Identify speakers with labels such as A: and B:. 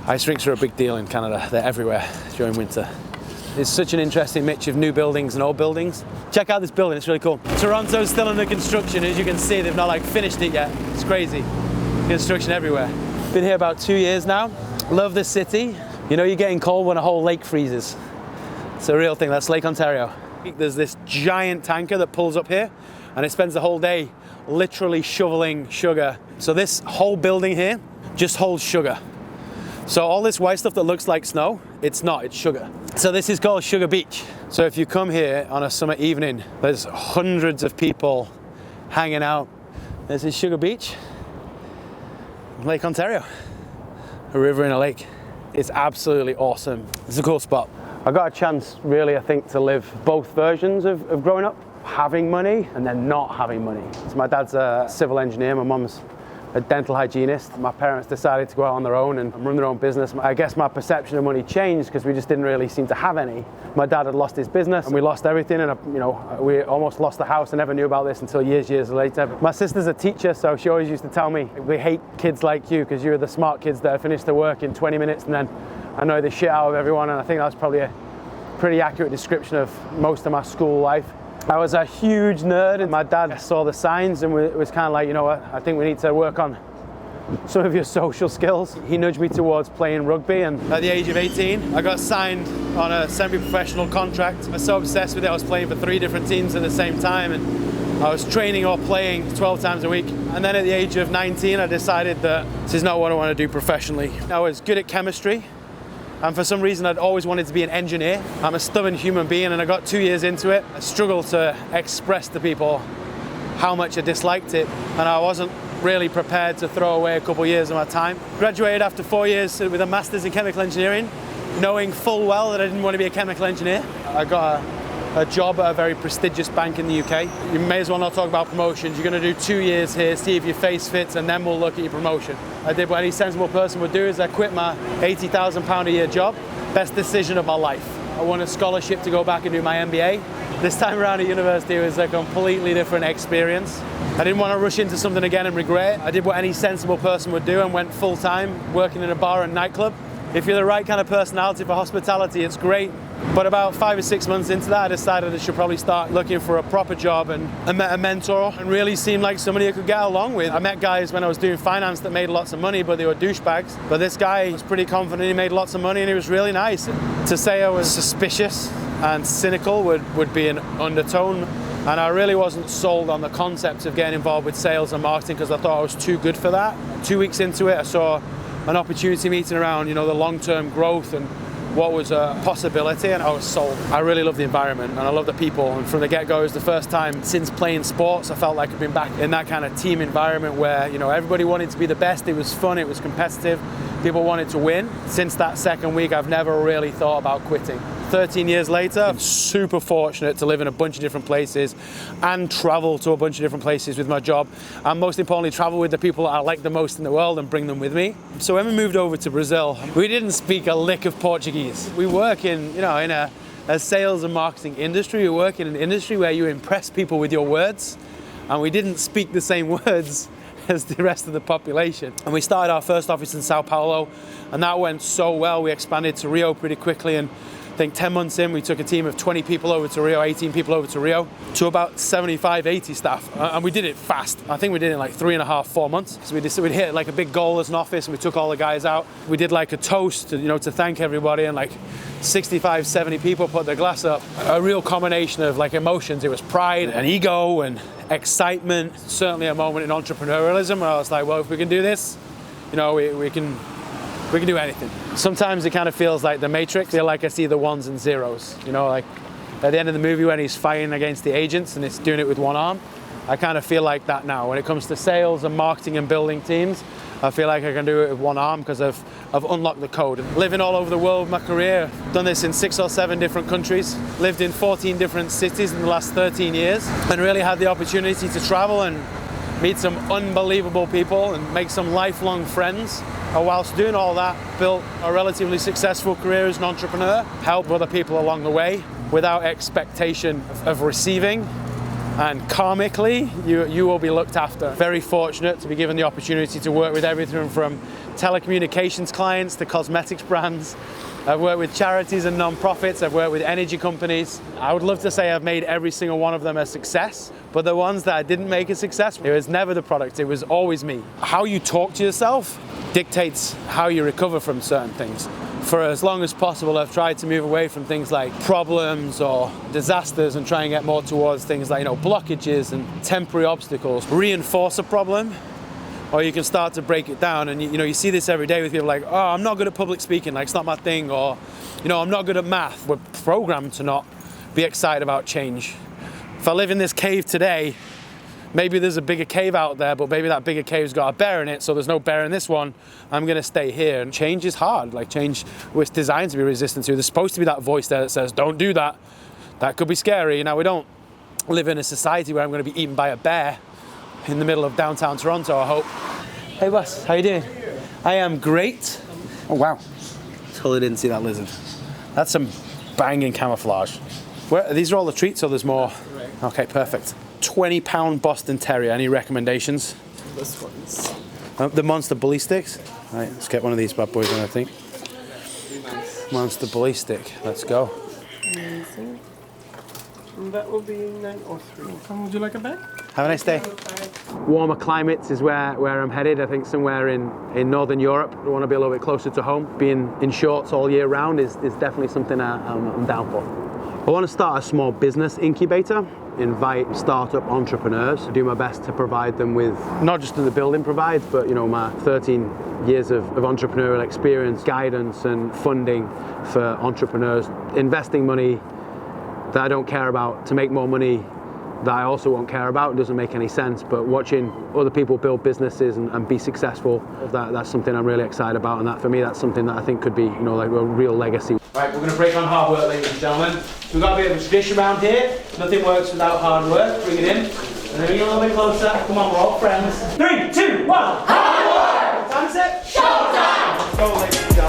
A: Ice rinks are a big deal in Canada. They're everywhere during winter. It's such an interesting mix of new buildings and old buildings. Check out this building, it's really cool. Toronto's still under construction. As you can see, they've not like finished it yet. It's crazy. Construction everywhere. Been here about 2 years now. Love this city. You know you're getting cold when a whole lake freezes. It's a real thing, that's Lake Ontario. There's this giant tanker that pulls up here and it spends the whole day literally shoveling sugar. So this whole building here just holds sugar. So all this white stuff that looks like snow, it's not, it's sugar. So this is called Sugar Beach. So if you come here on a summer evening, there's hundreds of people hanging out. This is Sugar Beach, Lake Ontario, a river in a lake. It's absolutely awesome. It's a cool spot. I got a chance, really, I think, to live both versions of growing up, having money and then not having money. So my dad's a civil engineer, my mum's a dental hygienist. My parents decided to go out on their own and run their own business. I guess my perception of money changed because we just didn't really seem to have any. My dad had lost his business and we lost everything, and we almost lost the house. I never knew about this until years later. My sister's a teacher, so she always used to tell me, we hate kids like you because you're the smart kids that finish their work in 20 minutes and then annoy the shit out of everyone. And I think that's probably a pretty accurate description of most of my school life. I was a huge nerd and my dad saw the signs and it was kind of like, you know what, I think we need to work on some of your social skills. He nudged me towards playing rugby, and at the age of 18, I got signed on a semi-professional contract. I was so obsessed with it, I was playing for 3 different teams at the same time, and I was training or playing 12 times a week. And then at the age of 19, I decided that this is not what I want to do professionally. I was good at chemistry, and for some reason I'd always wanted to be an engineer. I'm a stubborn human being, and I got 2 years into it. I struggled to express to people how much I disliked it, and I wasn't really prepared to throw away a couple of years of my time. Graduated after 4 years with a master's in chemical engineering, knowing full well that I didn't want to be a chemical engineer. I got a job at a very prestigious bank in the UK. You may as well not talk about promotions. You're going to do 2 years here, see if your face fits, and then we'll look at your promotion. I did what any sensible person would do, is I quit my £80,000 a year job. Best decision of my life. I won a scholarship to go back and do my MBA. This time around at university, it was a completely different experience. I didn't want to rush into something again and regret it. I did what any sensible person would do and went full-time working in a bar and nightclub. If you're the right kind of personality for hospitality, it's great. But about 5 or 6 months into that, I decided I should probably start looking for a proper job, and I met a mentor and really seemed like somebody I could get along with. I met guys when I was doing finance that made lots of money, but they were douchebags. But this guy was pretty confident, he made lots of money, and he was really nice. To say I was suspicious and cynical would be an undertone. And I really wasn't sold on the concept of getting involved with sales and marketing because I thought I was too good for that. 2 weeks into it, I saw an opportunity meeting around, the long-term growth and what was a possibility, and I was sold. I really love the environment and I love the people, and from the get-go, it was the first time since playing sports I felt like I'd been back in that kind of team environment where everybody wanted to be the best. It was fun, it was competitive, people wanted to win. Since that second week, I've never really thought about quitting. 13 years later, I'm super fortunate to live in a bunch of different places and travel to a bunch of different places with my job, and most importantly travel with the people that I like the most in the world and bring them with me. So when we moved over to Brazil, we didn't speak a lick of Portuguese. We work in a sales and marketing industry. We work in an industry where you impress people with your words, and we didn't speak the same words as the rest of the population. And we started our first office in Sao Paulo, and that went so well. We expanded to Rio pretty quickly, and I think 10 months in, we took a team of 20 people over to Rio, 18 people over to Rio, to about 75, 80 staff. And we did it fast. I think we did it in like 3.5, 4 months. So we'd hit like a big goal as an office, and we took all the guys out. We did like a toast to thank everybody, and like 65, 70 people put their glass up. A real combination of like emotions. It was pride and ego and excitement. Certainly a moment in entrepreneurialism where I was like, well, if we can do this, we can do anything. Sometimes it kind of feels like the Matrix. I feel like I see the ones and zeros. Like at the end of the movie when he's fighting against the agents and he's doing it with one arm. I kind of feel like that now. When it comes to sales and marketing and building teams, I feel like I can do it with one arm because I've unlocked the code. Living all over the world with my career, done this in 6 or 7 different countries, lived in 14 different cities in the last 13 years, and really had the opportunity to travel and meet some unbelievable people and make some lifelong friends. And whilst doing all that, built a relatively successful career as an entrepreneur, helped other people along the way without expectation of receiving. And karmically, you will be looked after. Very fortunate to be given the opportunity to work with everything from telecommunications clients to cosmetics brands. I've worked with charities and non-profits. I've worked with energy companies. I would love to say I've made every single one of them a success, but the ones that I didn't make a success, it was never the product, it was always me. How you talk to yourself dictates how you recover from certain things. For as long as possible, I've tried to move away from things like problems or disasters and try and get more towards things like, blockages and temporary obstacles. Reinforce a problem, or you can start to break it down. And you see this every day with people like, oh, I'm not good at public speaking, like it's not my thing, or I'm not good at math. We're programmed to not be excited about change. If I live in this cave today, maybe there's a bigger cave out there, but maybe that bigger cave's got a bear in it, so there's no bear in this one. I'm gonna stay here. And change is hard. Like change was designed to be resistant to. There's supposed to be that voice there that says, don't do that. That could be scary. Now, we don't live in a society where I'm gonna be eaten by a bear in the middle of downtown Toronto, I hope. Hey boss, how you doing? I am great. Oh wow, totally didn't see that lizard. That's some banging camouflage. These are all the treats, or there's more? Okay, perfect. 20-pound Boston Terrier, any recommendations?
B: This one's.
A: The Monster Bully Sticks? All right, let's get one of these bad boys on, I think.
B: Nice.
A: Monster Bully Stick, let's go.
B: Amazing. And that will be 903. And would you like a bag?
A: Have a nice day. Warmer climates is where I'm headed. I think somewhere in Northern Europe. I want to be a little bit closer to home. Being in shorts all year round is definitely something I'm down for. I want to start a small business incubator, invite startup entrepreneurs, do my best to provide them with not just the building provides, but my 13 years of entrepreneurial experience, guidance and funding for entrepreneurs, investing money that I don't care about to make more money that I also won't care about. It doesn't make any sense, but watching other people build businesses and be successful, that's something I'm really excited about, and that for me, that's something that I think could be like a real legacy. Right, we're going to break on hard work, ladies and gentlemen. So we've got a bit of a tradition around here. Nothing works without hard work. Bring it in. And then bring it a little bit closer. Come on, we're all friends. 3, 2, 1. Hard work! Time set. Showtime! Let's go, ladies and gentlemen.